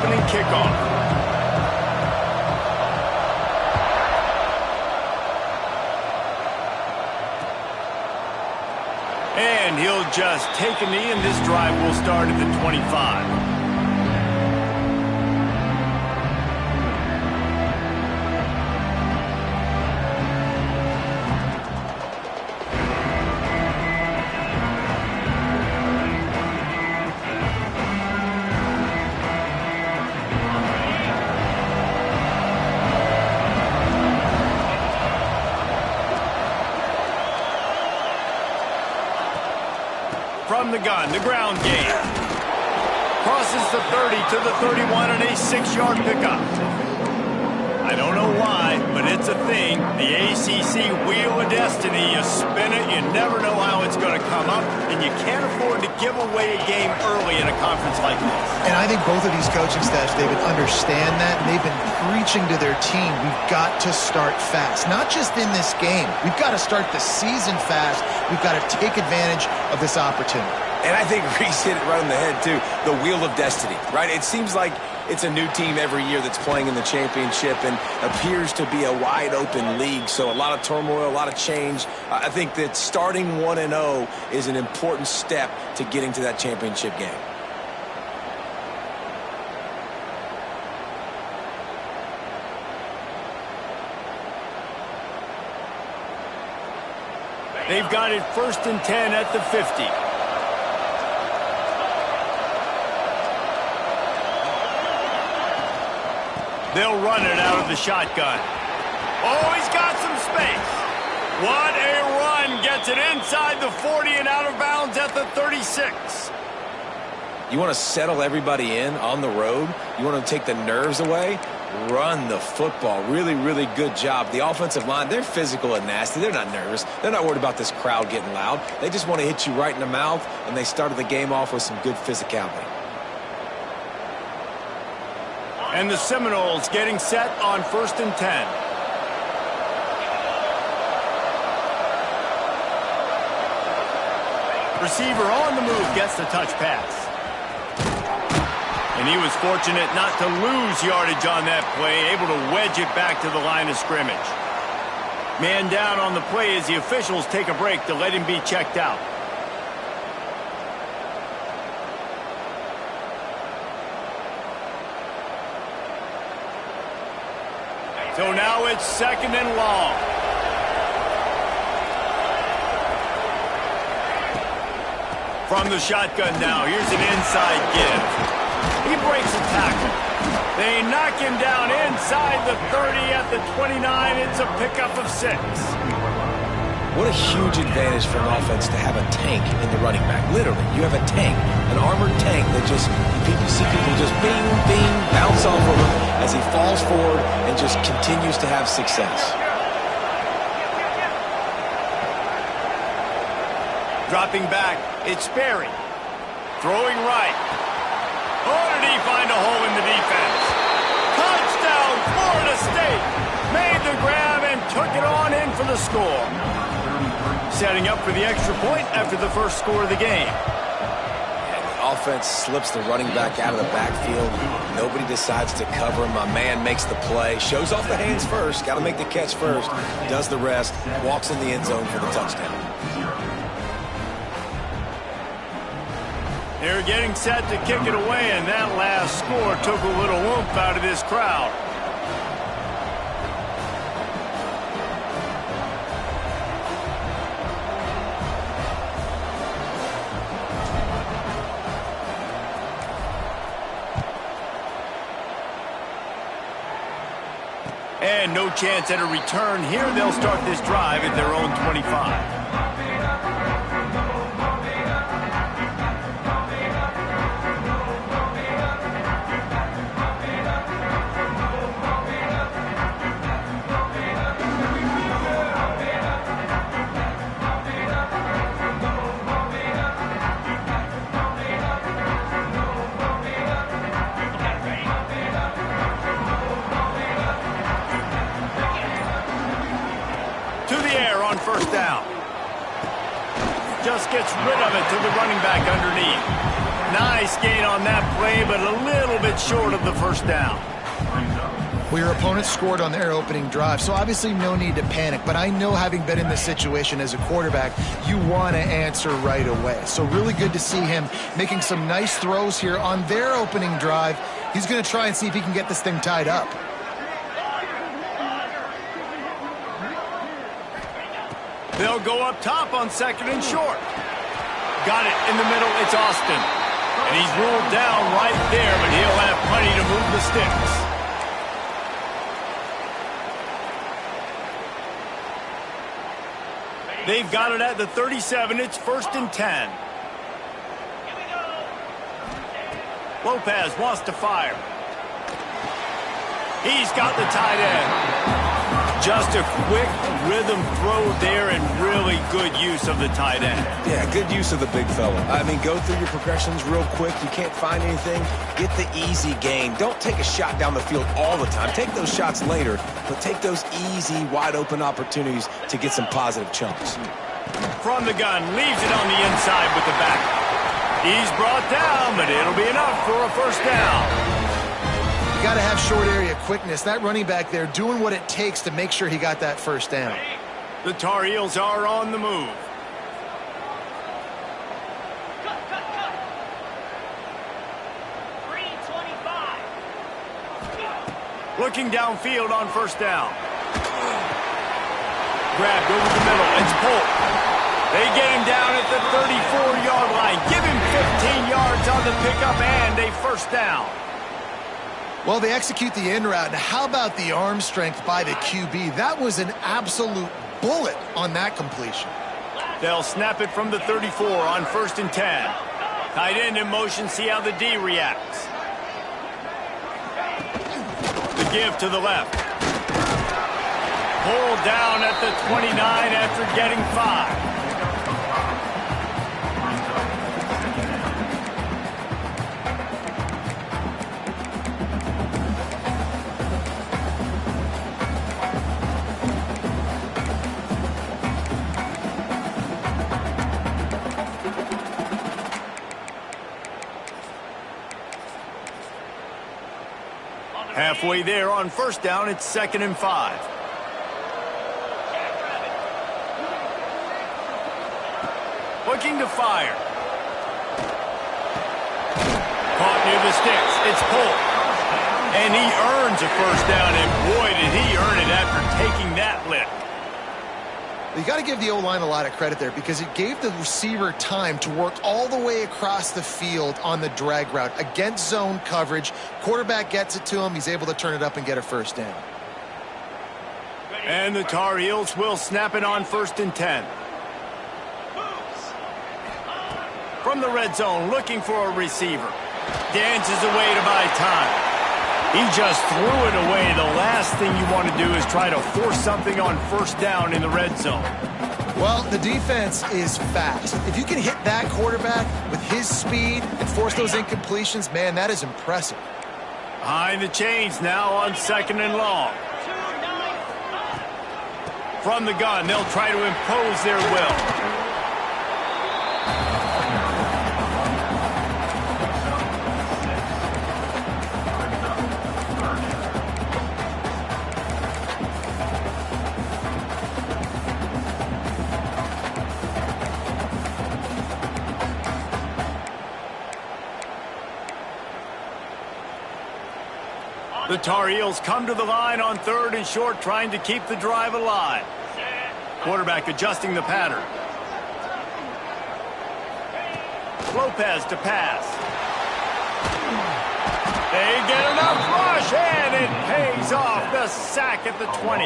opening kickoff. And he'll just take a knee, and this drive will start at the 25. From the gun, the ground game. Crosses the 30 to the 31 and a 6-yard pickup. I don't know why, but it's a thing. The ACC Wheel of Destiny. You spin it, you never know how it's going to come up, and you can't afford to give away a game early in a conference like this. And I think both of these coaching staffs, David, understand that, and they've been preaching to their team, we've got to start fast. Not just in this game. We've got to start the season fast. We've got to take advantage of this opportunity. And I think Reese hit it right on the head, too. The Wheel of Destiny, right? It seems like it's a new team every year that's playing in the championship and appears to be a wide-open league. So a lot of turmoil, a lot of change. I think that starting 1-0 is an important step to getting to that championship game. They've got it 1st and 10 at the 50. They'll run it out of the shotgun. Oh, he's got some space. What a run. Gets it inside the 40 and out of bounds at the 36. You want to settle everybody in on the road? You want to take the nerves away? Run the football. Really, really good job. The offensive line, they're physical and nasty. They're not nervous. They're not worried about this crowd getting loud. They just want to hit you right in the mouth, and they started the game off with some good physicality. And the Seminoles getting set on 1st and 10. Receiver on the move gets the touch pass. And he was fortunate not to lose yardage on that play, able to wedge it back to the line of scrimmage. Man down on the play as the officials take a break to let him be checked out. So now it's 2nd and long. From the shotgun now, here's an inside give. He breaks a tackle. They knock him down inside the 30 at the 29. It's a pickup of 6. What a huge advantage for an offense to have a tank in the running back. Literally, you have a tank, an armored tank that just, you see people just bing, bing, bounce off of him as he falls forward and just continues to have success. Dropping back, it's Sperry. Throwing right. Oh, did he find a hole in the defense? Touchdown, Florida State. Made the grab and took it on in for the score. Setting up for the extra point after the first score of the game. And the offense slips the running back out of the backfield. Nobody decides to cover him. My man makes the play. Shows off the hands first. Got to make the catch first. Does the rest. Walks in the end zone for the touchdown. They're getting set to kick it away, and that last score took a little oomph out of this crowd. And no chance at a return here. They'll start this drive at their own 25. First down. Just gets rid of it to the running back underneath. Nice gain on that play, but a little bit short of the first down. Well, your opponent scored on their opening drive, so obviously no need to panic. But I know, having been in this situation as a quarterback, you want to answer right away. So really good to see him making some nice throws here on their opening drive. He's going to try and see if he can get this thing tied up. They'll go up top on 2nd and short. Got it in the middle. It's Austin. And he's ruled down right there, but he'll have plenty to move the sticks. They've got it at the 37. It's 1st and 10. Lopez wants to fire. He's got the tight end. Just a quick rhythm throw there and really good use of the tight end. Yeah, good use of the big fella. I mean, go through your progressions real quick. You can't find anything. Get the easy gain. Don't take a shot down the field all the time. Take those shots later, but take those easy, wide-open opportunities to get some positive chunks. From the gun, leaves it on the inside with the back. He's brought down, but it'll be enough for a first down. You got to have short area quickness. That running back there doing what it takes to make sure he got that first down. The Tar Heels are on the move. Looking downfield on first down. Grabbed over the middle. It's Polk. They get him down at the 34-yard line. Give him 15 yards on the pickup and a first down. Well, they execute the in route. Now, how about the arm strength by the QB? That was an absolute bullet on that completion. They'll snap it from the 34 on 1st and 10. Tight end in motion, see how the D reacts. The give to the left. Pulled down at the 29 after getting 5. Halfway there on first down, it's 2nd and 5. Looking to fire. Caught near the sticks. It's Polk. And he earns a first down, and boy, did he earn it after taking that lift. You got to give the O-line a lot of credit there because it gave the receiver time to work all the way across the field on the drag route against zone coverage. Quarterback gets it to him. He's able to turn it up and get a first down. And the Tar Heels will snap it on 1st and 10. From the red zone, looking for a receiver. Dances away to buy time. He just threw it away. The last thing you want to do is try to force something on first down in the red zone. Well, the defense is fast. If you can hit that quarterback with his speed and force those incompletions, man, that is impressive. Behind the chains now on 2nd and long. From the gun, they'll try to impose their will. The Tar Heels come to the line on 3rd and short, trying to keep the drive alive. Quarterback adjusting the pattern. Lopez to pass. They get enough rush, and it pays off. The sack at the 20.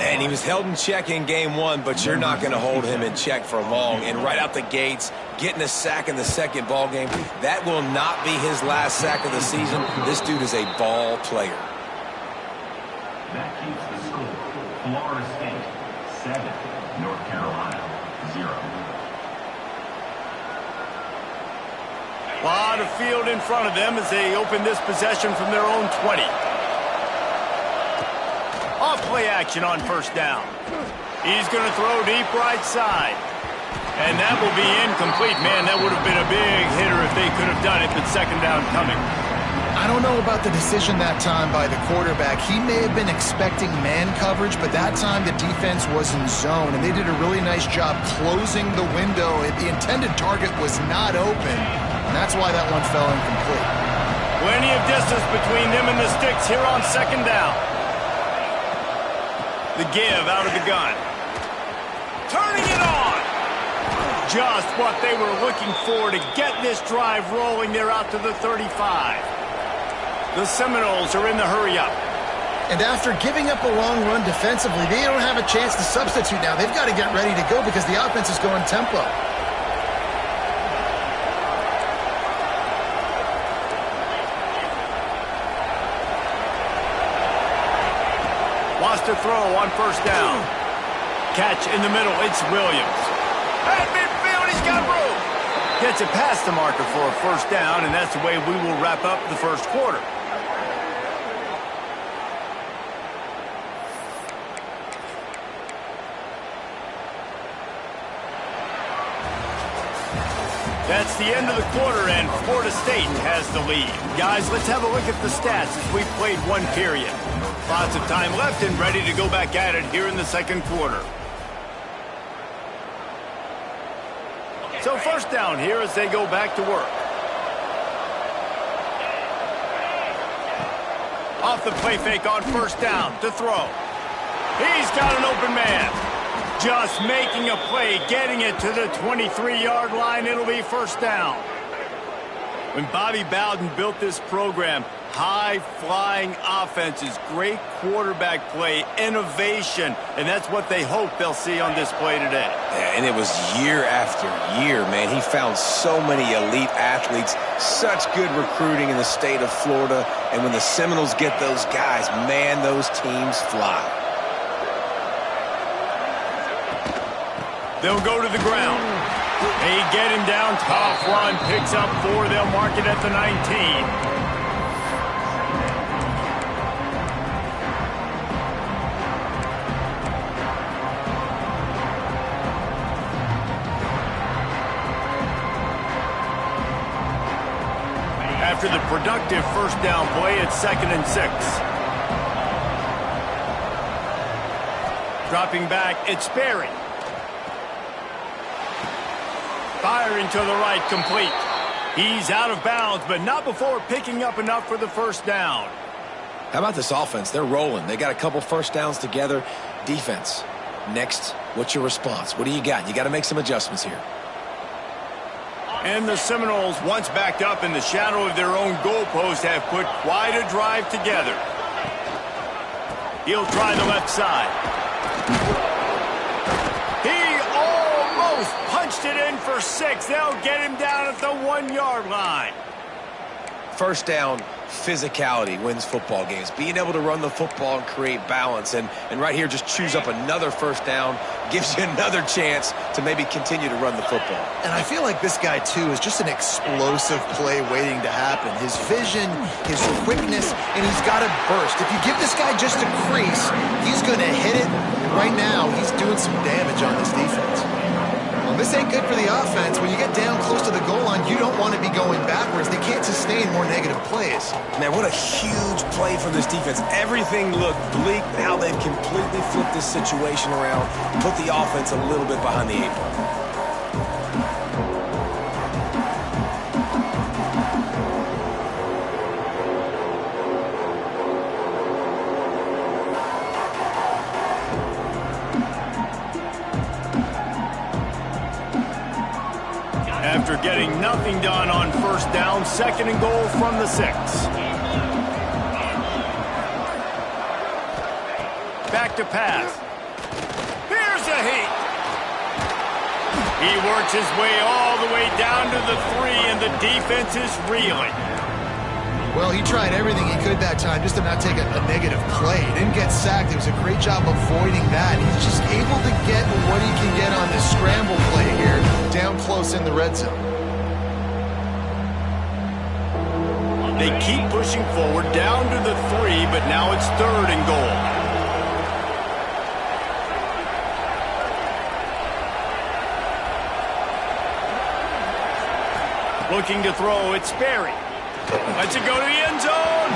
And he was held in check in game 1, but you're not going to hold him in check for long. And right out the gates, getting a sack in the second ball game, that will not be his last sack of the season. This dude is a ball player. That keeps the score. Florida State 7, North Carolina 0. A lot of field in front of them as they open this possession from their own 20. Off play action on first down. He's going to throw deep right side. And that will be incomplete. Man, that would have been a big hitter if they could have done it, but second down coming. I don't know about the decision that time by the quarterback. He may have been expecting man coverage, but that time the defense was in zone, and they did a really nice job closing the window. The intended target was not open, and that's why that one fell incomplete. Plenty of distance between them and the sticks here on second down. The give out of the gun. Turning it on. Just what they were looking for to get this drive rolling. They're out to the 35. The Seminoles are in the hurry-up. And after giving up a long run defensively, they don't have a chance to substitute now. They've got to get ready to go because the offense is going tempo. Wants to throw on first down. Catch in the middle. It's Williams. At midfield, he's got room. Gets it past the marker for a first down, and that's the way we will wrap up the first quarter. That's the end of the quarter, and Florida State has the lead. Guys, let's have a look at the stats as we've played one period. Lots of time left and ready to go back at it here in the second quarter. So first down here as they go back to work. Off the play fake on first down to throw. He's got an open man. Just making a play, getting it to the 23-yard line. It'll be first down. When Bobby Bowden built this program, high-flying offenses, great quarterback play, innovation, and that's what they hope they'll see on display today. Yeah, and it was year after year, man. He found so many elite athletes, such good recruiting in the state of Florida, and when the Seminoles get those guys, man, those teams fly. They'll go to the ground. They get him down. Tough run. Picks up 4. They'll mark it at the 19. After the productive first down play, it's 2nd and 6. Dropping back, it's Sperry. Firing to the right, complete. He's out of bounds, but not before picking up enough for the first down. How about this offense? They're rolling. They got a couple first downs together. Defense. Next, what's your response? What do you got? You got to make some adjustments here. And the Seminoles, once backed up in the shadow of their own goalpost, have put quite a drive together. He'll try the left side. Punched it in for 6. They'll get him down at the 1-yard line. First down, physicality wins football games. Being able to run the football and create balance. And right here, just choose up another first down. Gives you another chance to maybe continue to run the football. And I feel like this guy, too, is just an explosive play waiting to happen. His vision, his quickness, and he's got a burst. If you give this guy just a crease, he's going to hit it. And right now, he's doing some damage on this defense. This ain't good for the offense. When you get down close to the goal line, you don't want to be going backwards. They can't sustain more negative plays. Man, what a huge play from this defense. Everything looked bleak. Now they've completely flipped this situation around, put the offense a little bit behind the 8 ball. After getting nothing done on first down, 2nd and goal from the 6. Back to pass. Here's a heat. He works his way all the way down to the 3, and the defense is reeling. Well, he tried everything he could that time just to not take a negative play. He didn't get sacked. It was a great job avoiding that. He's just able to get what he can get on this scramble play here, down close in the red zone. They keep pushing forward down to the 3, but now it's 3rd and goal. Looking to throw, it's Sperry. Lets it go to the end zone.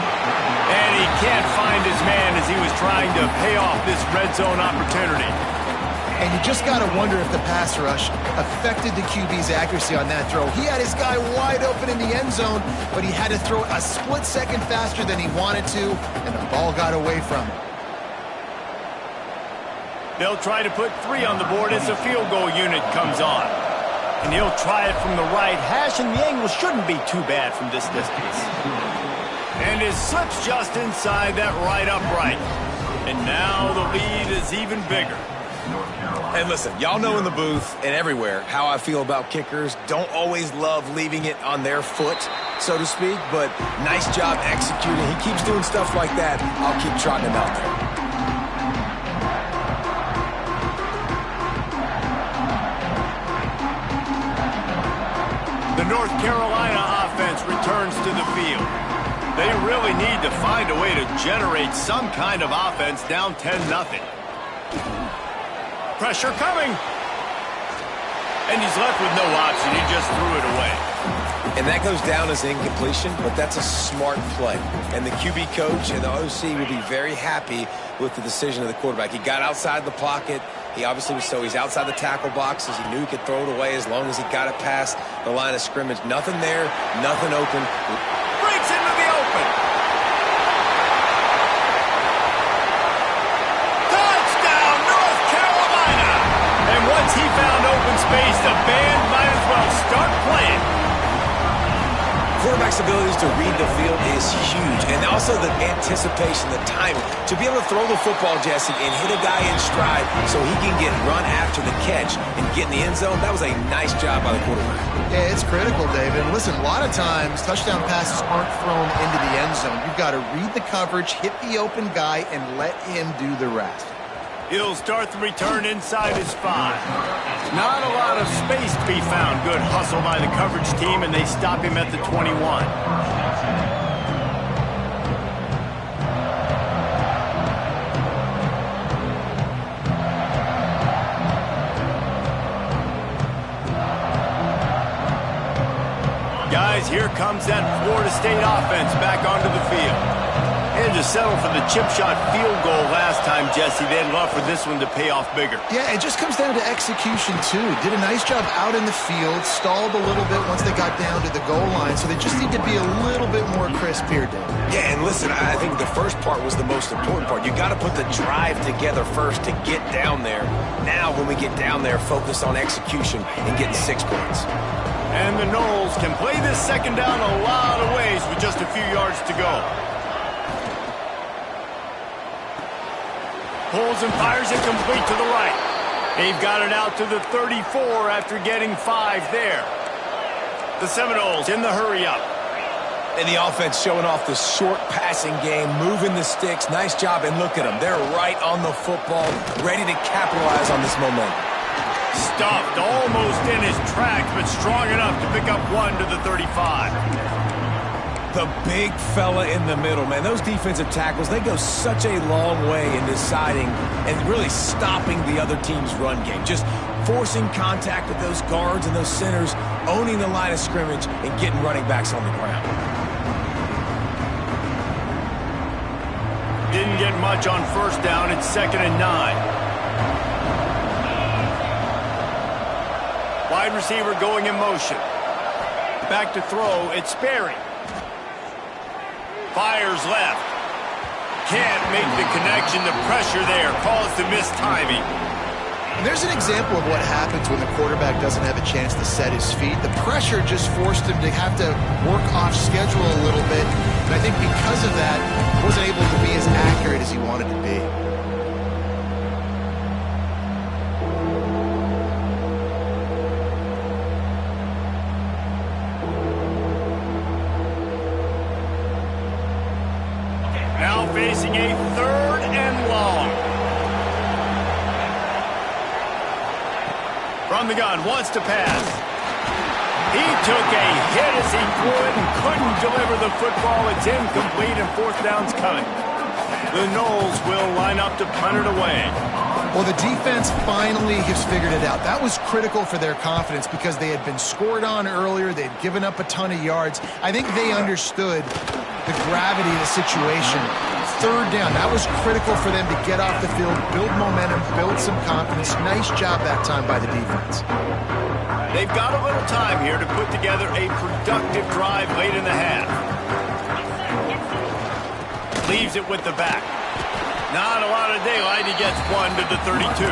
And he can't find his man as he was trying to pay off this red zone opportunity. And you just got to wonder if the pass rush affected the QB's accuracy on that throw. He had his guy wide open in the end zone, but he had to throw a split second faster than he wanted to, and the ball got away from him. They'll try to put 3 on the board as the field goal unit comes on. And he'll try it from the right hash, and the angle shouldn't be too bad from this distance. And his slip's just inside that right upright. And now the lead is even bigger. And listen, y'all know in the booth and everywhere how I feel about kickers. Don't always love leaving it on their foot, so to speak, but nice job executing. He keeps doing stuff like that. I'll keep trotting him out there. The North Carolina offense returns to the field. They really need to find a way to generate some kind of offense down 10-0. Pressure coming. And he's left with no option. He just threw it away. And that goes down as incompletion, but that's a smart play. And the QB coach and the OC will be very happy with the decision of the quarterback. He got outside the pocket. He obviously was he's outside the tackle boxes. He knew he could throw it away as long as he got it past the line of scrimmage. Nothing there, nothing open. Breaks into the open. Touchdown, North Carolina! And once he found open space, the band might as well start playing. Quarterback's abilities to read the field is huge, and also the anticipation, the timing. To be able to throw the football, Jesse, and hit a guy in stride so he can get run after the catch and get in the end zone, that was a nice job by the quarterback. Yeah, it's critical, David. And listen, a lot of times touchdown passes aren't thrown into the end zone. You've got to read the coverage, hit the open guy, and let him do the rest. He'll start the return inside his 5. Not a lot of space to be found. Good hustle by the coverage team, and they stop him at the 21. Guys, here comes that Florida State offense back onto the field. They had to settle for the chip shot field goal last time, Jesse. They'd love for this one to pay off bigger. Yeah, it just comes down to execution, too. Did a nice job out in the field, stalled a little bit once they got down to the goal line, so they just need to be a little bit more crisp here, Dave. Yeah, and listen, I think the first part was the most important part. You got to put the drive together first to get down there. Now, when we get down there, focus on execution and getting 6 points. And the Noles can play this second down a lot of ways with just a few yards to go. Pulls and fires it complete to the right. They've got it out to the 34 after getting 5 there. The Seminoles in the hurry-up. And the offense showing off the short passing game, moving the sticks. Nice job, and look at them. They're right on the football, ready to capitalize on this momentum. Stuffed almost in his tracks, but strong enough to pick up 1 to the 35. The big fella in the middle, man. Those defensive tackles, they go such a long way in deciding and really stopping the other team's run game. Just forcing contact with those guards and those centers, owning the line of scrimmage, and getting running backs on the ground. Didn't get much on first down. It's 2nd and 9. Wide receiver going in motion. Back to throw. It's Sperry. Fires left. Can't make the connection. The pressure there caused the missed timing. There's an example of what happens when the quarterback doesn't have a chance to set his feet. The pressure just forced him to have to work off schedule a little bit. And I think because of that, he wasn't able to be as accurate as he wanted to be. Now facing a 3rd and long. From the gun, wants to pass. He took a hit as he threw it and couldn't deliver the football. It's incomplete and 4th down's coming. The Noles will line up to punt it away. Well, the defense finally has figured it out. That was critical for their confidence because they had been scored on earlier. They had given up a ton of yards. I think they understood the gravity of the situation. Third down, that was critical for them to get off the field, build momentum, build some confidence. Nice job that time by the defense. They've got a little time here to put together a productive drive late in the half. Leaves it with the back. Not a lot of daylight. He gets 1 to the 32.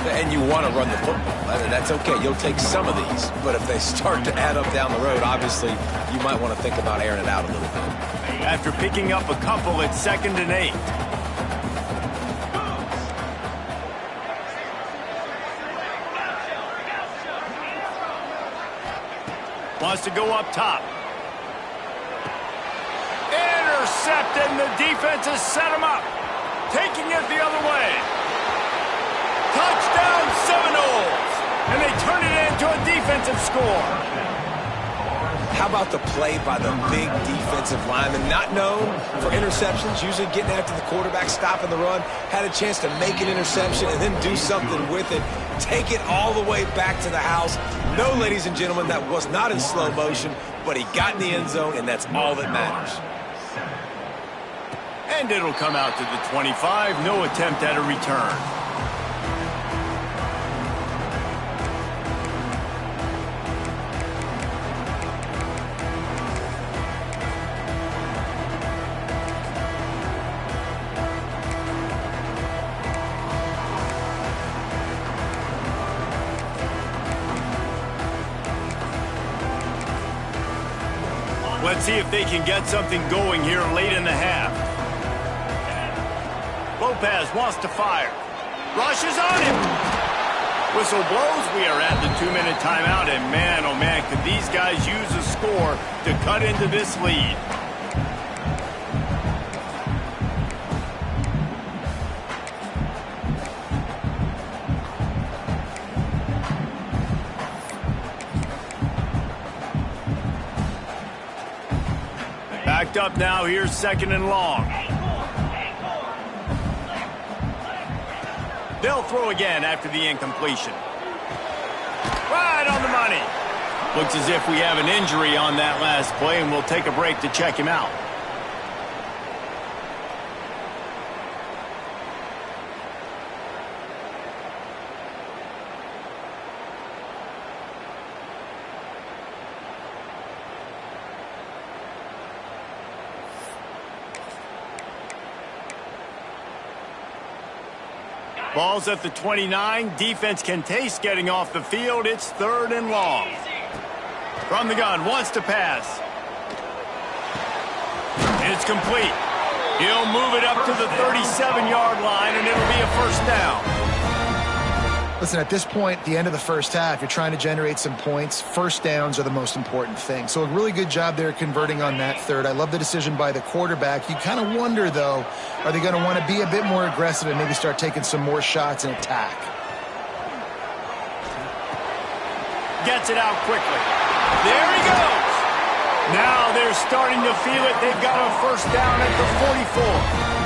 And you want to run the football. That's okay. You'll take some of these. But if they start to add up down the road, obviously, you might want to think about airing it out a little bit. After picking up a couple, it's 2nd and 8. Wants to go up top. Intercepted, and the defense has set him up. Taking it the other way. Touchdown Seminoles! And they turn it into a defensive score. How about the play by the big defensive lineman? Not known for interceptions, usually getting after the quarterback, stopping the run. Had a chance to make an interception and then do something with it. Take it all the way back to the house. No, ladies and gentlemen, that was not in slow motion, but he got in the end zone, and that's all that matters. And it'll come out to the 25. No attempt at a return. Let's see if they can get something going here late in the half. Lopez wants to fire. Rushes on him. Whistle blows. We are at the 2-minute timeout. And man, oh man, could these guys use a score to cut into this lead. Backed up now. Here's 2nd and long. They'll throw again after the incompletion. Right on the money. Looks as if we have an injury on that last play, and we'll take a break to check him out. Ball's at the 29. Defense can taste getting off the field. It's 3rd and long. From the gun, wants to pass. And it's complete. He'll move it up to the 37-yard line, and it'll be a 1st down. Listen, at this point, the end of the first half, you're trying to generate some points. 1st downs are the most important thing. So a really good job there converting on that 3rd. I love the decision by the quarterback. You kind of wonder, though, are they going to want to be a bit more aggressive and maybe start taking some more shots and attack? Gets it out quickly. There he goes. Now they're starting to feel it. They've got a 1st down at the 44.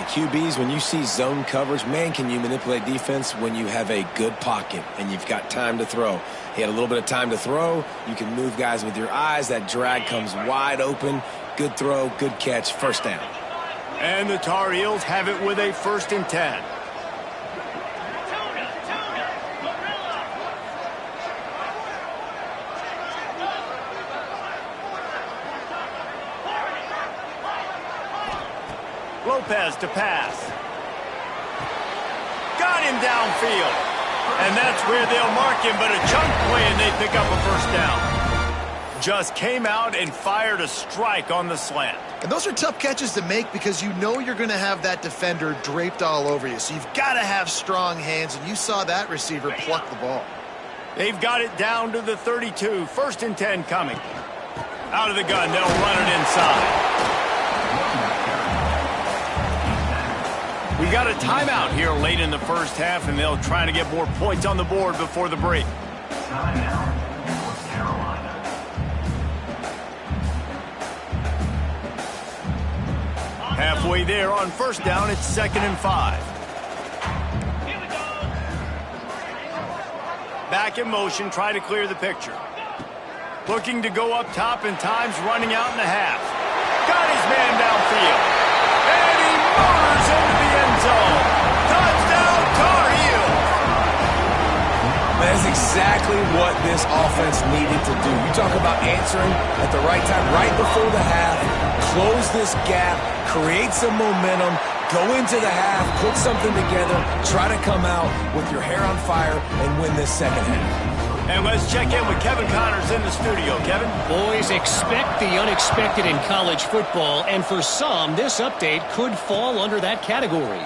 QBs, when you see zone coverage, man, can you manipulate defense when you have a good pocket and you've got time to throw. He had a little bit of time to throw. You can move guys with your eyes. That drag comes wide open. Good throw, good catch, 1st down. And the Tar Heels have it with a 1st and 10. Lopez to pass. Got him downfield. And that's where they'll mark him, but a chunk play and they pick up a 1st down. Just came out and fired a strike on the slant. And those are tough catches to make because you know you're going to have that defender draped all over you. So you've got to have strong hands, and you saw that receiver pluck the ball. They've got it down to the 32. 1st and 10 coming. Out of the gun, they'll run it inside. We got a timeout here late in the first half, and they'll try to get more points on the board before the break. Timeout, North Carolina. Halfway there on 1st down, it's 2nd and 5. Back in motion, try to clear the picture. Looking to go up top, and time's running out in the half. Got his man downfield. And he motors into the end zone. Touchdown, Tar Heels. That's exactly what this offense needed to do. You talk about answering at the right time, right before the half, close this gap, create some momentum, go into the half, put something together, try to come out with your hair on fire and win this second half. And let's check in with Kevin Connors in the studio. Kevin? Boys, expect the unexpected in college football, and for some, this update could fall under that category.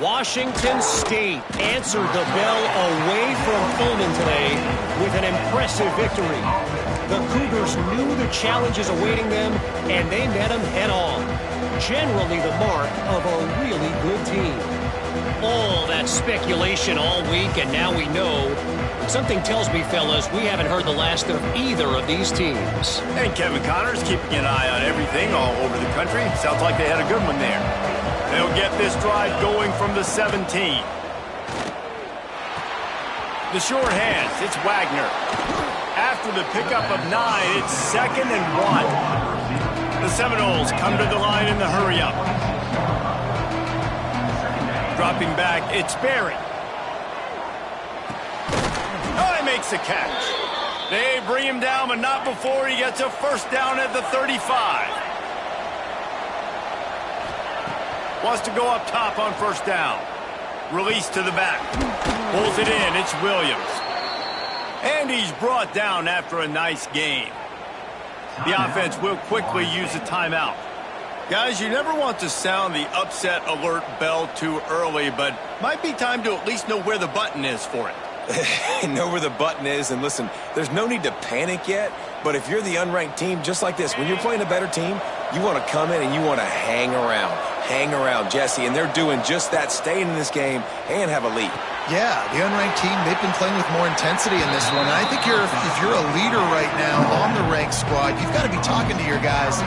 Washington State answered the bell away from Pullman today with an impressive victory. The Cougars knew the challenges awaiting them, and they met them head-on. Generally the mark of a really good team. All that speculation all week, and now we know. Something tells me, fellas, we haven't heard the last of either of these teams. And Kevin Connors keeping an eye on everything all over the country. Sounds like they had a good one there. They'll get this drive going from the 17. The short hands, it's Wagner. After the pickup of 9, it's 2nd and 1. The Seminoles come to the line in the hurry-up. Dropping back, it's Berry. Oh, he makes the catch. They bring him down, but not before he gets a first down at the 35. Wants to go up top on first down. Release to the back. Pulls it in. It's Williams. And he's brought down after a nice game. The offense will quickly use a timeout. Guys, you never want to sound the upset alert bell too early, but might be time to at least know where the button is for it. Know where the button is, and listen, there's no need to panic yet, but if you're the unranked team, just like this, when you're playing a better team, you want to come in and you want to hang around, Jesse, and they're doing just that, staying in this game and have a lead. Yeah, the unranked team, they've been playing with more intensity in this one, and I think if you're a leader right now on the ranked squad, you've got to be talking to your guys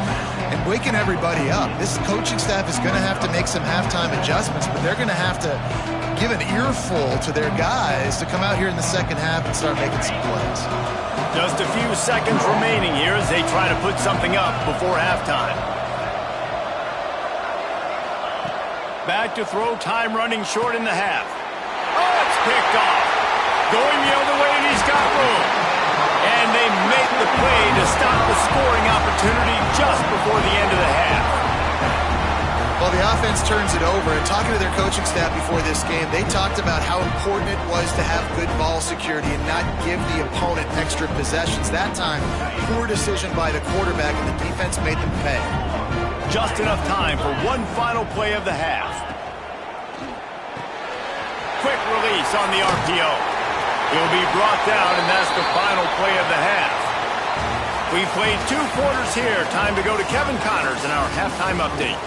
and waking everybody up. This coaching staff is going to have to make some halftime adjustments, but they're going to have to give an earful to their guys to come out here in the second half and start making some plays. Just a few seconds remaining here as they try to put something up before halftime. Back to throw, time running short in the half. Oh, it's picked off. Going the other way, and he's got room. And they make the play to stop the scoring opportunity just before the end of the half. Well, the offense turns it over, and talking to their coaching staff before this game, they talked about how important it was to have good ball security and not give the opponent extra possessions. That time, poor decision by the quarterback, and the defense made them pay. Just enough time for one final play of the half. Quick release on the RPO. He'll be brought down, and that's the final play of the half. We've played 2 quarters here. Time to go to Kevin Connors in our halftime update.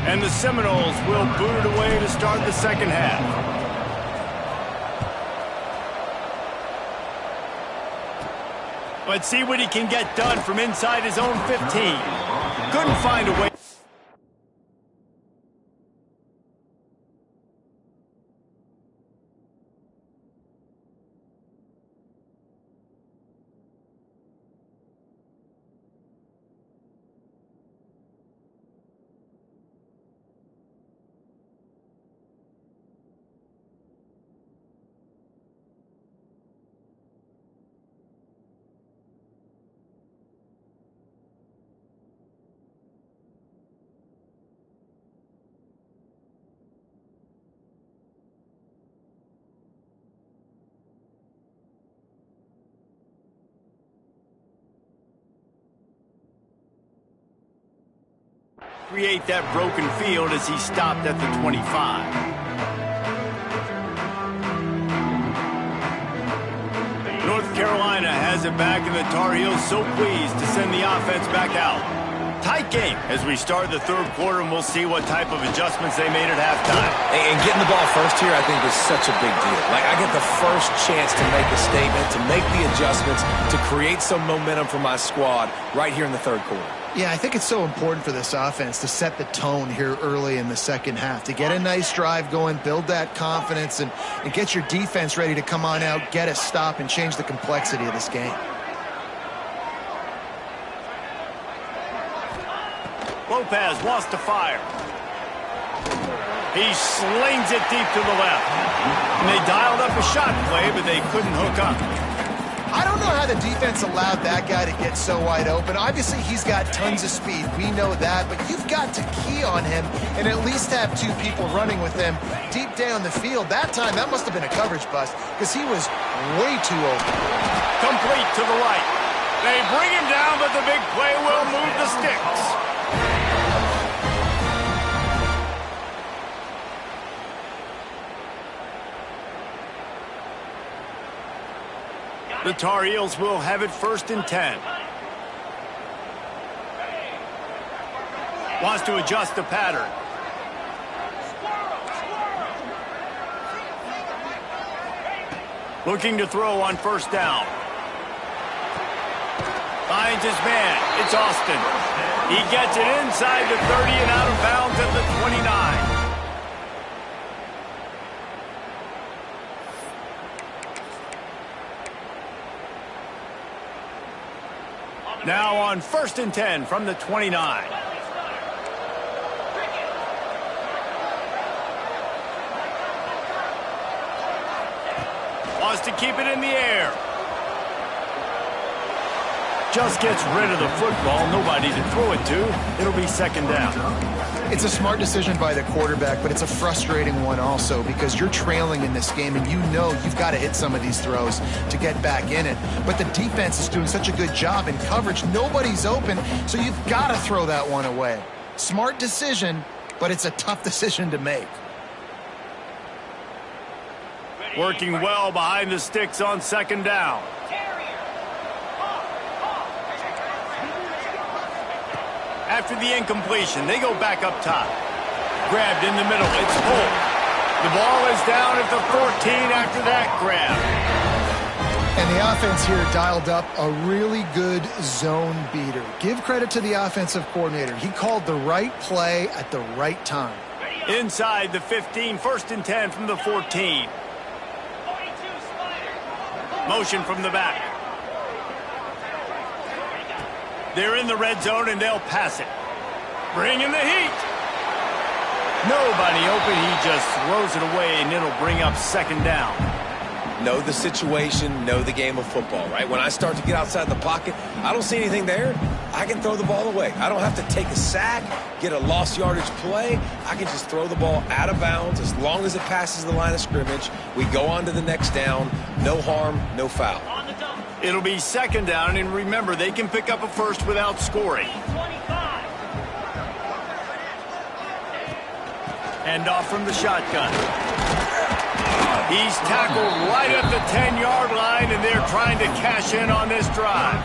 And the Seminoles will boot it away to start the second half. Let's see what he can get done from inside his own 15. Couldn't find a way. Create that broken field as he stopped at the 25. North Carolina has it back, and the Tar Heels so pleased to send the offense back out. tight game as we start the third quarter, and we'll see what type of adjustments they made at halftime. And getting the ball first here, I think, is such a big deal. Like, I get the first chance to make a statement, to make the adjustments, to create some momentum for my squad right here in the third quarter. Yeah, I think it's so important for this offense to set the tone here early in the second half, to get a nice drive going, build that confidence, and get your defense ready to come on out, get a stop, and change the complexity of this game. Lopez wants to fire. He slings it deep to the left. And they dialed up a shot play, but they couldn't hook up. I don't know how the defense allowed that guy to get so wide open. Obviously, he's got tons of speed. We know that, but you've got to key on him and at least have two people running with him deep down the field. That time, that must have been a coverage bust because he was way too open. Complete to the right. They bring him down, but the big play will move the sticks. The Tar Heels will have it 1st and 10. Wants to adjust the pattern. Looking to throw on 1st down. Finds his man. It's Austin. He gets it inside the 30 and out of bounds at the 29. Now on 1st and 10 from the 29. Wants to keep it in the air. Just gets rid of the football. Nobody to throw it to. It'll be 2nd down. It's a smart decision by the quarterback, but it's a frustrating one also because you're trailing in this game and you know you've got to hit some of these throws to get back in it. But the defense is doing such a good job in coverage. Nobody's open, so you've got to throw that one away. Smart decision, but it's a tough decision to make. Working well behind the sticks on 2nd down. After the incompletion, they go back up top. Grabbed in the middle. It's pulled. The ball is down at the 14 after that grab. And the offense here dialed up a really good zone beater. Give credit to the offensive coordinator. He called the right play at the right time. Inside the 15, 1st and 10 from the 14. Motion from the back. They're in the red zone, and they'll pass it. Bringing the heat. Nobody open. He just throws it away, and it'll bring up 2nd down. Know the situation, know the game of football, right? When I start to get outside the pocket, I don't see anything there. I can throw the ball away. I don't have to take a sack, get a lost yardage play. I can just throw the ball out of bounds as long as it passes the line of scrimmage. We go on to the next down. No harm, no foul. It'll be 2nd down, and remember, they can pick up a first without scoring. Hand off from the shotgun. He's tackled right at the 10-yard line, and they're trying to cash in on this drive.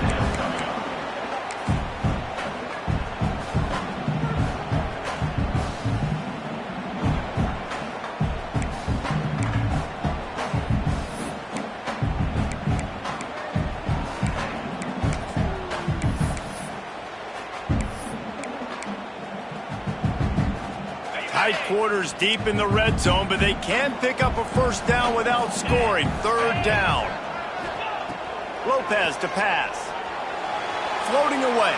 Tight quarters deep in the red zone, but they can pick up a 1st down without scoring. 3rd down. Lopez to pass. Floating away.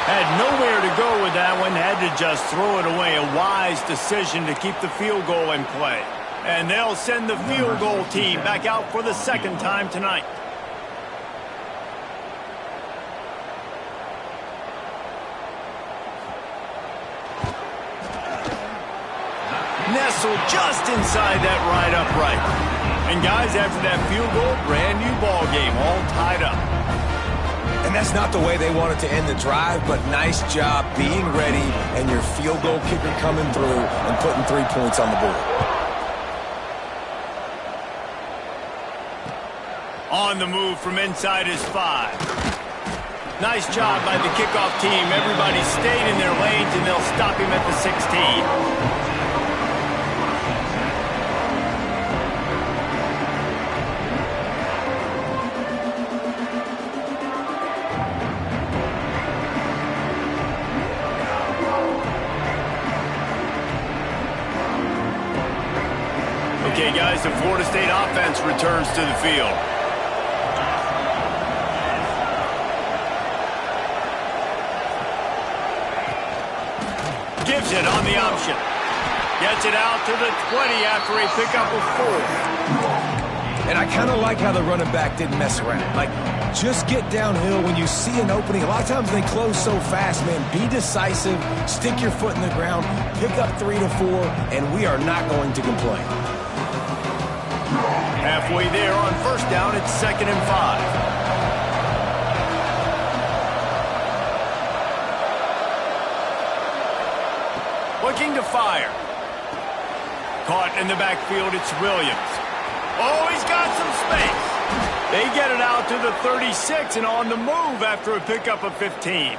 Had nowhere to go with that one. Had to just throw it away. A wise decision to keep the field goal in play. And they'll send the field goal team back out for the 2nd time tonight. Nestled just inside that right upright. And guys, after that field goal, brand new ball game, all tied up. And that's not the way they wanted to end the drive, but nice job being ready and your field goal kicker coming through and putting 3 points on the board. On the move from inside his 5. Nice job by the kickoff team. Everybody stayed in their lanes, and they'll stop him at the 16. Okay, guys, the Florida State offense returns to the field. Gives it on the option. Gets it out to the 20 after a pickup of 4. And I kind of like how the running back didn't mess around. Like, just get downhill when you see an opening. A lot of times they close so fast, man. Be decisive, stick your foot in the ground, pick up 3 to 4, and we are not going to complain. Halfway there on first down, it's 2nd and 5. Looking to fire. Caught in the backfield, it's Williams. Oh, he's got some space. They get it out to the 36 and on the move after a pickup of 15.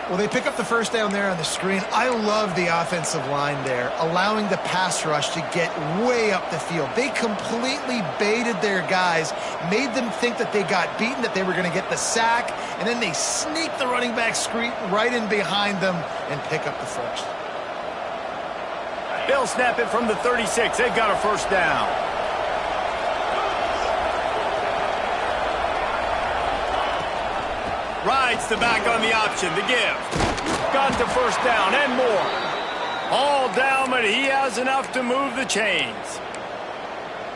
Well, they pick up the first down there on the screen. I love the offensive line there, allowing the pass rush to get way up the field. They completely baited their guys, made them think that they got beaten, that they were going to get the sack, and then they sneak the running back screen right in behind them and pick up the first. They'll snap it from the 36. They've got a first down. Rides the back on the option, the give. Got the first down and more. All down, but he has enough to move the chains.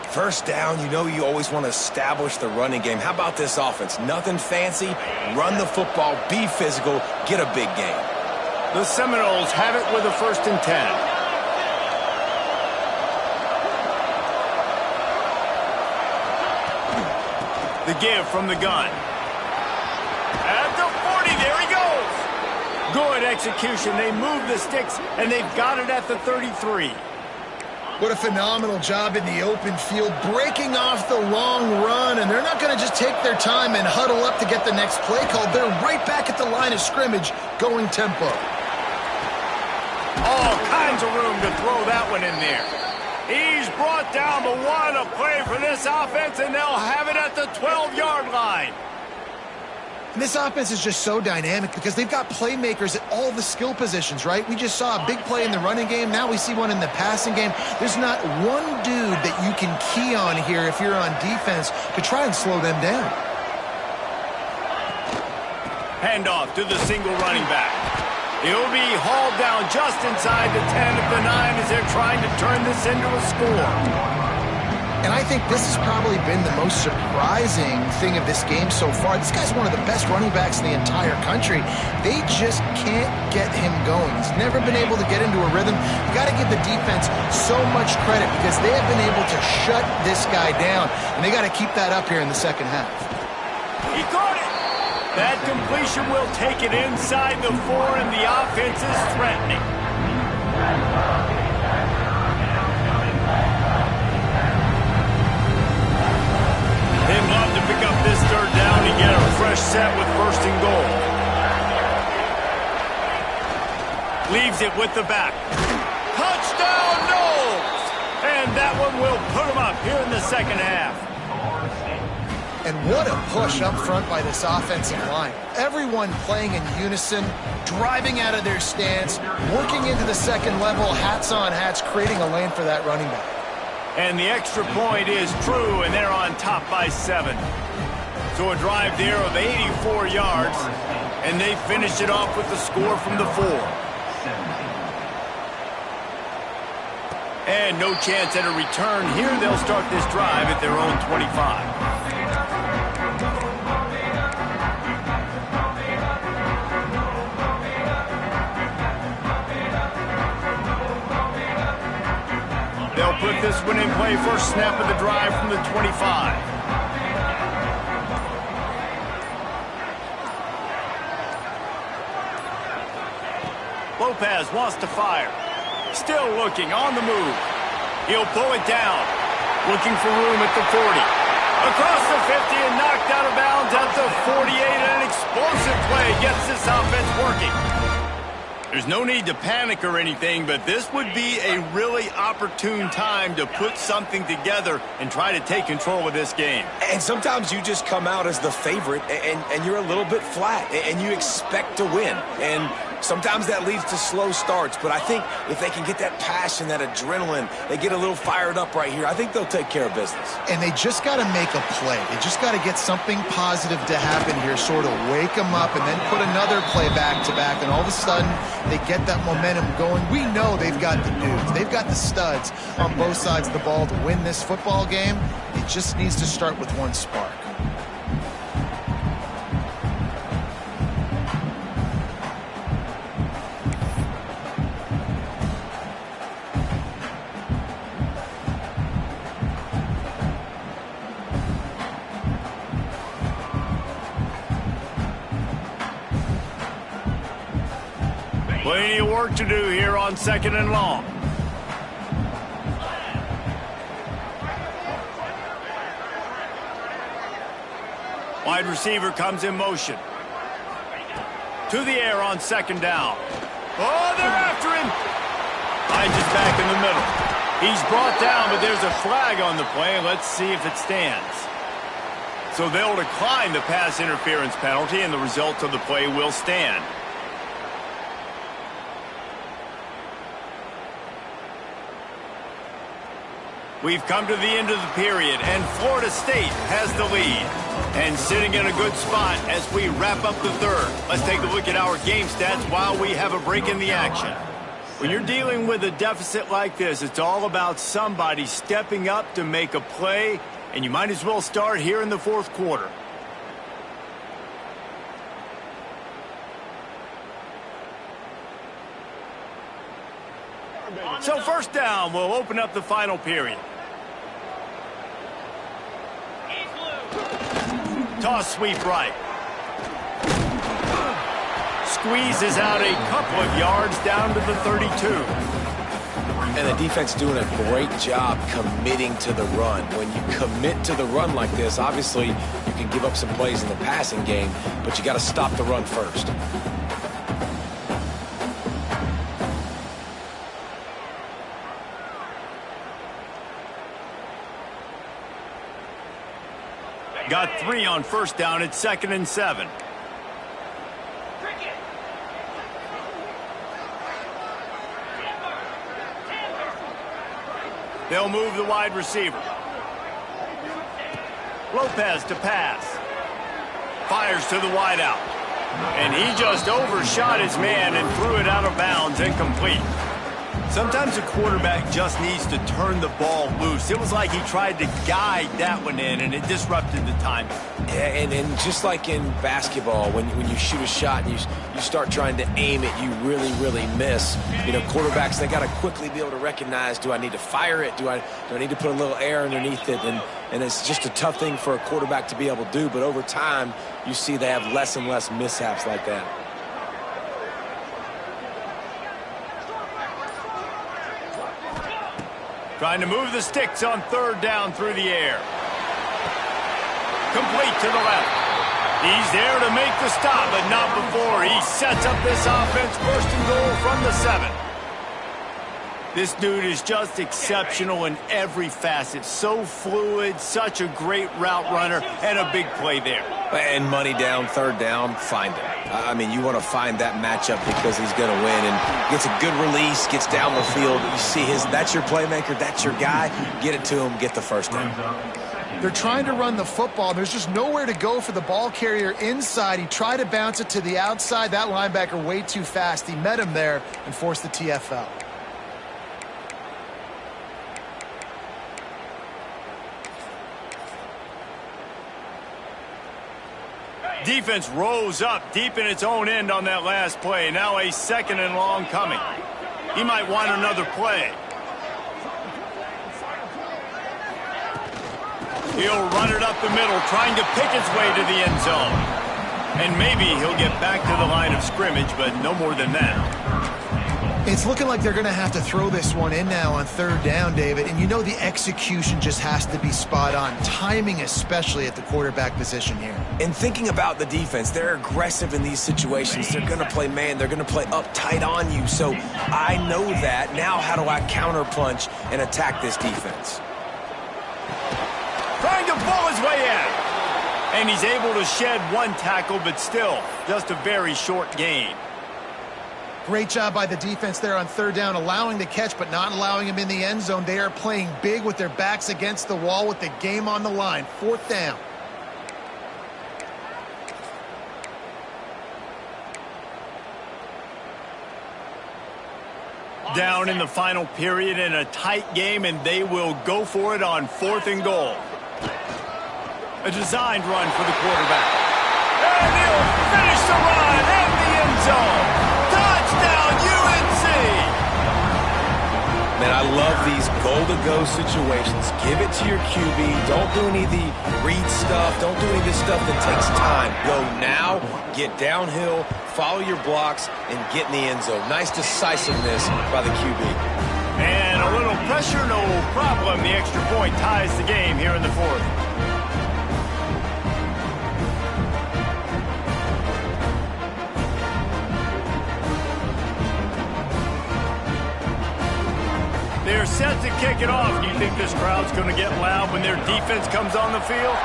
First down, you know you always want to establish the running game. How about this offense? Nothing fancy. Run the football, be physical, get a big gain. The Seminoles have it with a 1st and 10. The give from the gun. At the 40, there he goes. Good execution. They move the sticks, and they've got it at the 33. What a phenomenal job in the open field, breaking off the long run, and they're not going to just take their time and huddle up to get the next play called. They're right back at the line of scrimmage, going tempo. All kinds of room to throw that one in there. He's brought down, but what a play for this offense, and they'll have it at the 12-yard line. And this offense is just so dynamic because they've got playmakers at all the skill positions, right? We just saw a big play in the running game. Now we see one in the passing game. There's not one dude that you can key on here if you're on defense to try and slow them down. Handoff to the single running back. He'll be hauled down just inside the 10 at the 9 as they're trying to turn this into a score. And I think this has probably been the most surprising thing of this game so far. This guy's one of the best running backs in the entire country. They just can't get him going. He's never been able to get into a rhythm. You got to give the defense so much credit because they have been able to shut this guy down, and they got to keep that up here in the second half. He caught it. That completion will take it inside the 4, and the offense is threatening. They'd love to pick up this 3rd down and get a fresh set with 1st and goal. Leaves it with the back. Touchdown, Noles! And that one will put them up here in the second half. And what a push up front by this offensive line. Everyone playing in unison, driving out of their stance, working into the second level, hats on hats, creating a lane for that running back. And the extra point is true, and they're on top by 7. So a drive there of 84 yards, and they finish it off with the score from the 4. And no chance at a return here. They'll start this drive at their own 25. They'll put this one in play. First snap of the drive from the 25. Lopez wants to fire. Still looking on the move. He'll pull it down. Looking for room at the 40. Across the 50 and knocked out of bounds at the 48. An explosive play gets this offense working. There's no need to panic or anything, but this would be a really opportune time to put something together and try to take control of this game. And sometimes you just come out as the favorite, and you're a little bit flat, and you expect to win. And sometimes that leads to slow starts, but I think if they can get that passion, that adrenaline, they get a little fired up right here, I think they'll take care of business. And they just got to make a play. They just got to get something positive to happen here, sort of wake them up, and then put another play back-to-back, and all of a sudden they get that momentum going. We know they've got the dudes. They've got the studs on both sides of the ball to win this football game. It just needs to start with one spark. Plenty of work to do here on 2nd and long. Wide receiver comes in motion. To the air on 2nd down. Oh, they're after him. Finds his back in the middle. He's brought down, but there's a flag on the play. Let's see if it stands. So they'll decline the pass interference penalty, and the result of the play will stand. We've come to the end of the period, and Florida State has the lead. And sitting in a good spot as we wrap up the third. Let's take a look at our game stats while we have a break in the action. When you're dealing with a deficit like this, it's all about somebody stepping up to make a play, and you might as well start here in the fourth quarter. So 1st down will open up the final period. Toss sweep right. Squeezes out a couple of yards down to the 32. And the defense doing a great job committing to the run. When you commit to the run like this, obviously you can give up some plays in the passing game, but you got to stop the run first. Got 3 on 1st down. It's 2nd and 7. They'll move the wide receiver. Lopez to pass. Fires to the wideout. And he just overshot his man and threw it out of bounds, incomplete. Sometimes a quarterback just needs to turn the ball loose. It was like he tried to guide that one in, and it disrupted the timing. Yeah, and just like in basketball, when you shoot a shot and you start trying to aim it, you really miss. You know, quarterbacks, they got to quickly be able to recognize, do I need to fire it? Do I need to put a little air underneath it? And it's just a tough thing for a quarterback to be able to do. But over time, you see they have less and less mishaps like that. Trying to move the sticks on 3rd down through the air. Complete to the left. He's there to make the stop, but not before. He sets up this offense 1st and goal from the 7. This dude is just exceptional in every facet. So fluid, such a great route runner, and a big play there. And money down, 3rd down, find him. I mean, you want to find that matchup because he's going to win. And gets a good release, gets down the field. You see that's your playmaker, that's your guy. Get it to him, get the 1st down. They're trying to run the football. There's just nowhere to go for the ball carrier inside. He tried to bounce it to the outside. That linebacker way too fast. He met him there and forced the TFL. Defense rose up deep in its own end on that last play. Now a 2nd and long coming. He might want another play. He'll run it up the middle, trying to pick its way to the end zone. And maybe he'll get back to the line of scrimmage, but no more than that. It's looking like they're going to have to throw this one in now on third down, David. And you know the execution just has to be spot on. Timing especially at the quarterback position here. And thinking about the defense, they're aggressive in these situations. They're going to play man. They're going to play up tight on you. So I know that. Now how do I counterpunch and attack this defense? Trying to pull his way in. And he's able to shed one tackle, but still just a very short gain. Great job by the defense there on third down, allowing the catch but not allowing him in the end zone. They are playing big with their backs against the wall with the game on the line. Fourth down. Down in the final period in a tight game, and they will go for it on 4th and goal. A designed run for the quarterback. And he'll finish the run in the end zone. Touchdown, UNC! Man, I love these goal-to-go situations. Give it to your QB. Don't do any of the read stuff. Don't do any of this stuff that takes time. Go now, get downhill, follow your blocks, and get in the end zone. Nice decisiveness by the QB. And a little pressure, no problem. The extra point ties the game here in the 4th. They're set to kick it off. Do you think this crowd's going to get loud when their defense comes on the field?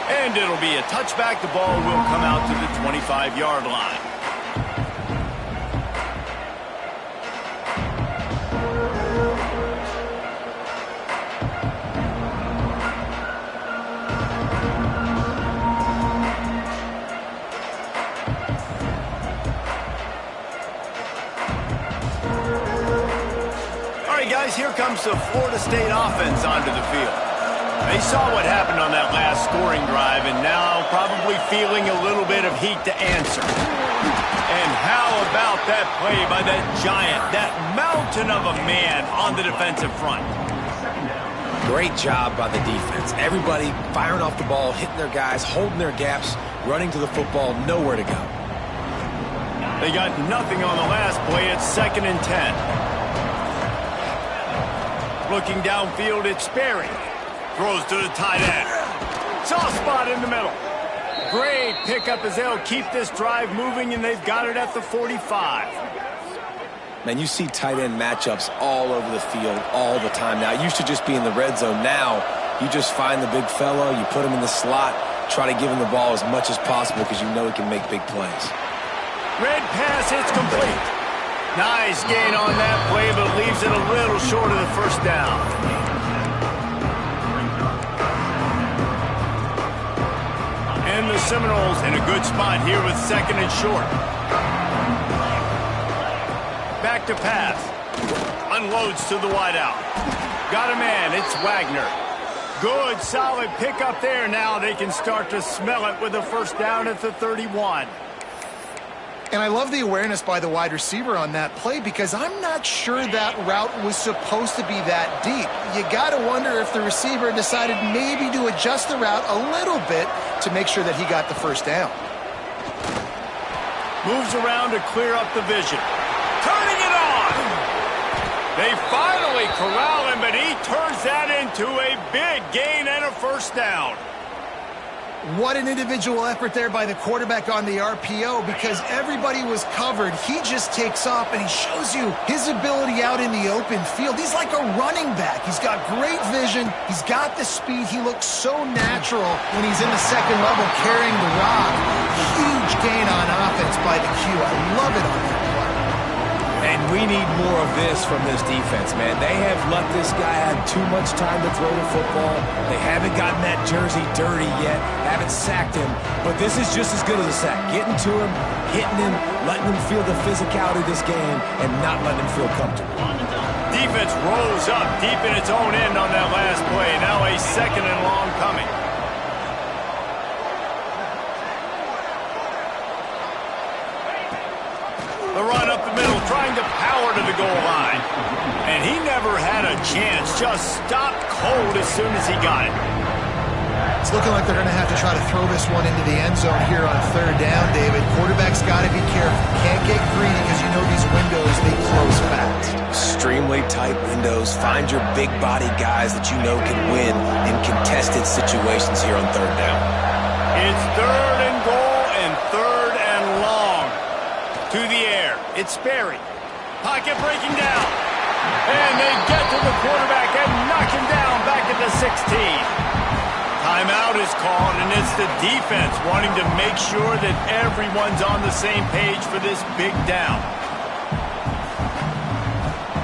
And it'll be a touchback. The ball will come out to the 25-yard line. Guys, here comes the Florida State offense onto the field. They saw what happened on that last scoring drive and now probably feeling a little bit of heat to answer. And how about that play by that giant, that mountain of a man on the defensive front? Great job by the defense. Everybody firing off the ball, hitting their guys, holding their gaps, running to the football, nowhere to go. They got nothing on the last play. It's 2nd and 10. Looking downfield, it's Sperry. Throws to the tight end. Soft spot in the middle. Great pickup as they'll keep this drive moving, and they've got it at the 45. Man, you see tight end matchups all over the field all the time now. It used to just be in the red zone. Now, you just find the big fellow, you put him in the slot, try to give him the ball as much as possible because you know he can make big plays. Red pass, it's complete. Nice gain on that play, but leaves it a little short of the first down. And the Seminoles in a good spot here with 2nd and short. Back to pass. Unloads to the wideout. Got a man, it's Wagner. Good, solid pickup there. Now they can start to smell it with a first down at the 31. And I love the awareness by the wide receiver on that play because I'm not sure that route was supposed to be that deep. You got to wonder if the receiver decided maybe to adjust the route a little bit to make sure that he got the first down. Moves around to clear up the vision. Turning it on! They finally corral him, but he turns that into a big gain and a first down. What an individual effort there by the quarterback on the RPO because everybody was covered. He just takes off and he shows you his ability out in the open field. He's like a running back. He's got great vision. He's got the speed. He looks so natural when he's in the second level carrying the rock. Huge gain on offense by the Q. I love it on that play. And we need more of this from this defense, man. They have let this guy have too much time to throw the football. They haven't gotten that jersey dirty yet, haven't sacked him. But this is just as good as a sack. Getting to him, hitting him, letting him feel the physicality of this game, and not letting him feel comfortable. Defense rolls up deep in its own end on that last play. Now a 2nd and long coming. The run up the middle, trying to power to the goal line. And he never had a chance, just stopped cold as soon as he got it. It's looking like they're going to have to try to throw this one into the end zone here on third down, David. Quarterback's got to be careful. Can't get greedy because you know these windows, they close fast. Extremely tight windows. Find your big body guys that you know can win in contested situations here on third down. It's third and goal and third and long. To the air. It's Sperry. Pocket breaking down. And they get to the quarterback and knock him down back at the 16. Timeout is called, and it's the defense wanting to make sure that everyone's on the same page for this big down.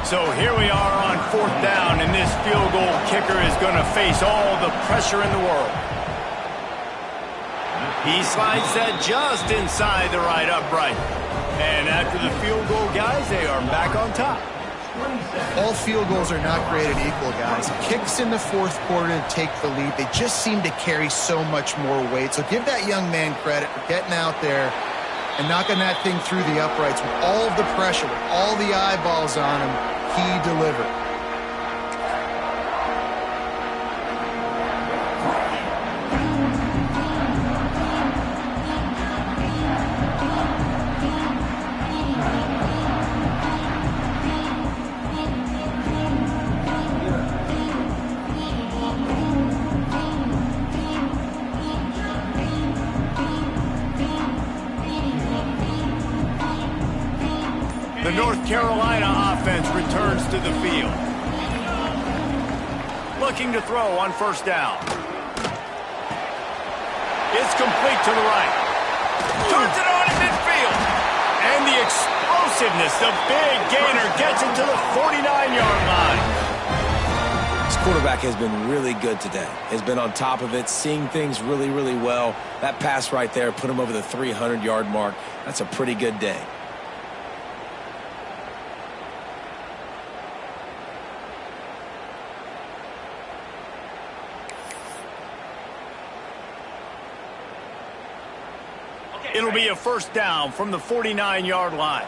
So here we are on fourth down, and this field goal kicker is going to face all the pressure in the world. He slides that just inside the right upright. And after the field goal, guys, they are back on top. All field goals are not created equal, guys. Kicks in the fourth quarter to take the lead. They just seem to carry so much more weight. So give that young man credit for getting out there and knocking that thing through the uprights with all of the pressure, with all the eyeballs on him. He delivered. The North Carolina offense returns to the field. Looking to throw on first down. It's complete to the right. Turns it on in midfield. And the explosiveness, the big gainer gets it to the 49-yard line. This quarterback has been really good today. Has been on top of it, seeing things really, really well. That pass right there put him over the 300-yard mark. That's a pretty good day. It'll be a first down from the 49-yard line.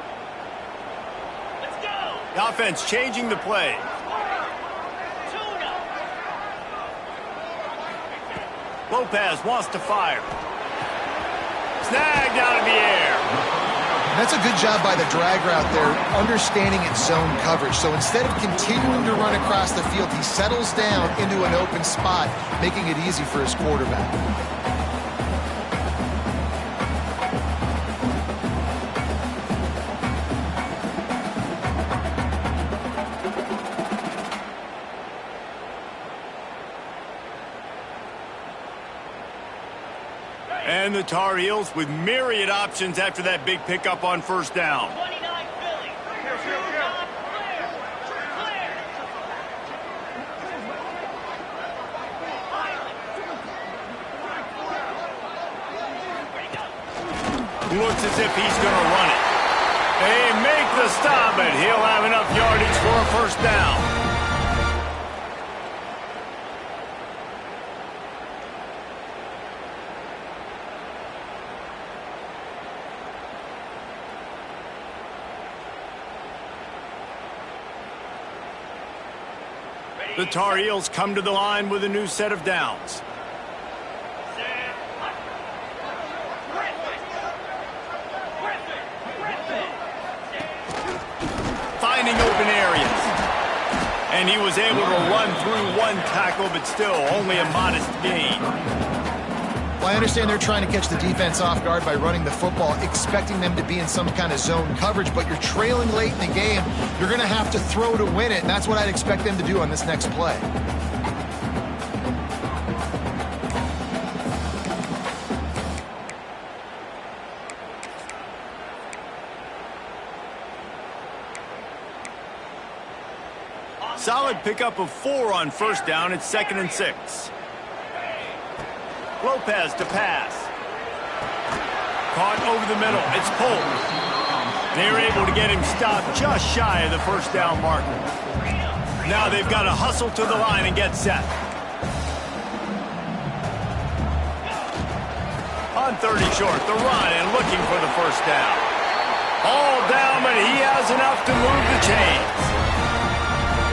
Let's go. The offense changing the play. Lopez wants to fire. Snagged out of the air. And that's a good job by the drag route there, understanding its zone coverage. So instead of continuing to run across the field, he settles down into an open spot, making it easy for his quarterback. And the Tar Heels with myriad options after that big pickup on first down. 29 Philly. Looks as if he's going to run it. They make the stop, but he'll have enough yardage for a first down. The Tar Heels come to the line with a new set of downs. Finding open areas. And he was able to run through one tackle, but still only a modest gain. Well, I understand they're trying to catch the defense off guard by running the football, expecting them to be in some kind of zone coverage, but you're trailing late in the game. You're going to have to throw to win it, and that's what I'd expect them to do on this next play. Solid pickup of 4 on first down. It's 2nd and 6. Lopez to pass. Caught over the middle. It's Polk. They were able to get him stopped just shy of the first down marker. Now they've got to hustle to the line and get set. On 30 short, the run and looking for the first down. All down, but he has enough to move the chains.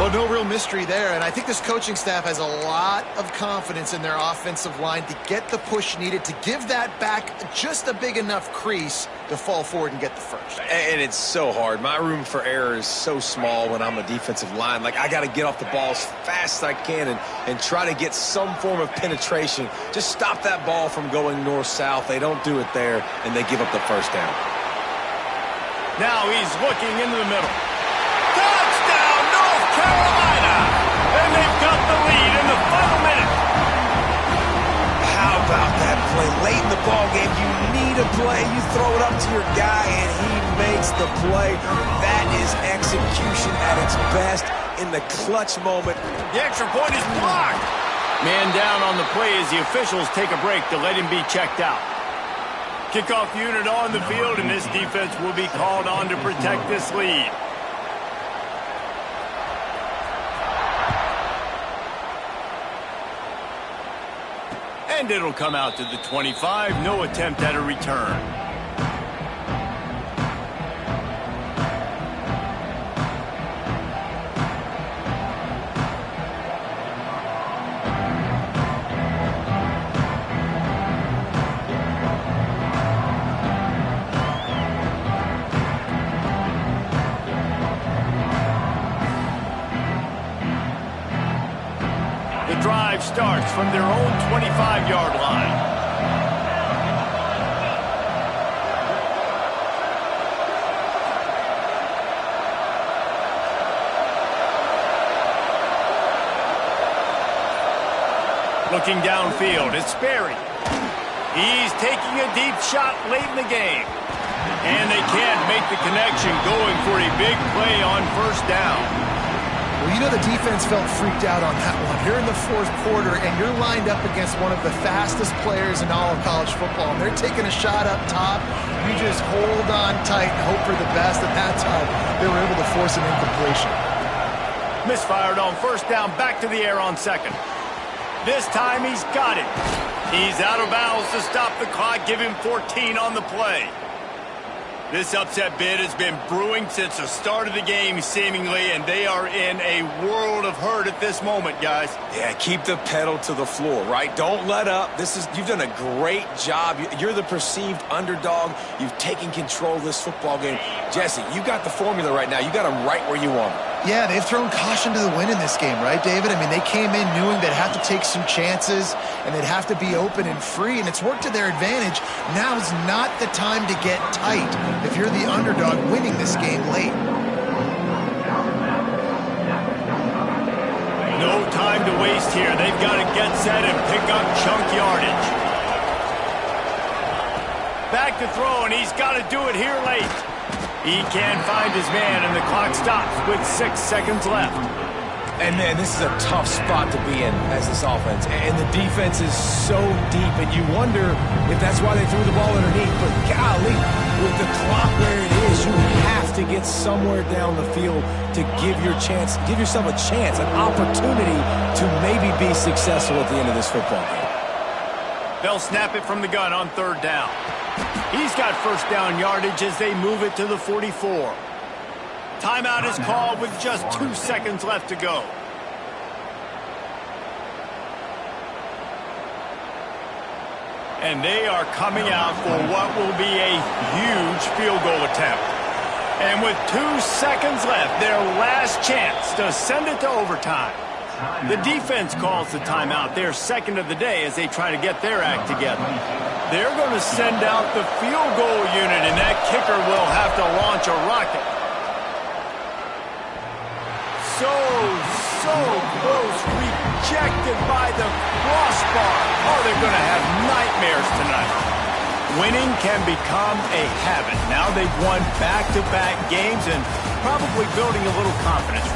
Well, no real mystery there, and I think this coaching staff has a lot of confidence in their offensive line to get the push needed to give that back just a big enough crease to fall forward and get the first. And it's so hard. My room for error is so small when I'm a defensive line. Like, I got to get off the ball as fast as I can and try to get some form of penetration. Just stop that ball from going north-south. They don't do it there, and they give up the first down. Now he's looking into the middle. Touchdown, North Carolina! And they've got the lead in the final minute. How about that play? Late in the ball game, you need a play. You throw it up to your guy, and he makes the play. That is execution at its best in the clutch moment. The extra point is blocked. Man down on the play as the officials take a break to let him be checked out. Kickoff unit on the field, and this defense will be called on to protect this lead. And it'll come out to the 25. No attempt at a return. The drive starts from their own 25-yard line. Looking downfield, it's Sperry. He's taking a deep shot late in the game. And they can't make the connection, going for a big play on first down. Well, you know the defense felt freaked out on that one. You're in the fourth quarter, and you're lined up against one of the fastest players in all of college football. And they're taking a shot up top. You just hold on tight and hope for the best. At that time, they were able to force an incompletion. Misfired on first down, back to the air on second. This time he's got it. He's out of bounds to stop the clock, give him 14 on the play. This upset bid has been brewing since the start of the game, seemingly, and they are in a world of hurt at this moment, guys. Yeah, keep the pedal to the floor, right? Don't let up. You've done a great job. You're the perceived underdog. You've taken control of this football game. Jesse, you got the formula right now. You got them right where you want them. Yeah, they've thrown caution to the wind in this game, right, David? I mean, they came in knowing they'd have to take some chances and they'd have to be open and free, and it's worked to their advantage. Now's not the time to get tight if you're the underdog winning this game late. No time to waste here. They've got to get set and pick up chunk yardage. Back to throw, and he's got to do it here late. He can't find his man, and the clock stops with 6 seconds left. And, man, this is a tough spot to be in as this offense. And the defense is so deep, and you wonder if that's why they threw the ball underneath. But, golly, with the clock where it is, you have to get somewhere down the field to give yourself a chance, an opportunity to maybe be successful at the end of this football game. They'll snap it from the gun on third down. He's got first down yardage as they move it to the 44. Timeout is called with just 2 seconds left to go. And they are coming out for what will be a huge field goal attempt. And with 2 seconds left, their last chance to send it to overtime. The defense calls the timeout, their second of the day, as they try to get their act together. They're going to send out the field goal unit, and that kicker will have to launch a rocket. So close, rejected by the crossbar. Oh, they're going to have nightmares tonight. Winning can become a habit. Now they've won back-to-back games and probably building a little confidence.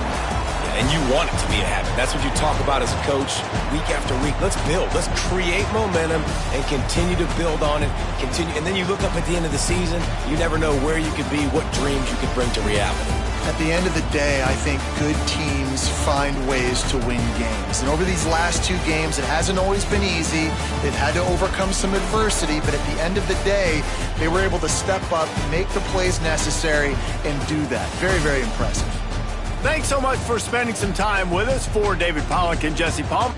And you want it to be a habit. That's what you talk about as a coach week after week. Let's build. Let's create momentum and continue to build on it. And then you look up at the end of the season, you never know where you could be, what dreams you could bring to reality. At the end of the day, I think good teams find ways to win games. And over these last 2 games, it hasn't always been easy. They've had to overcome some adversity, but at the end of the day, they were able to step up, make the plays necessary, and do that. Very, very impressive. Thanks so much for spending some time with us. For David Pollock and Jesse Palm,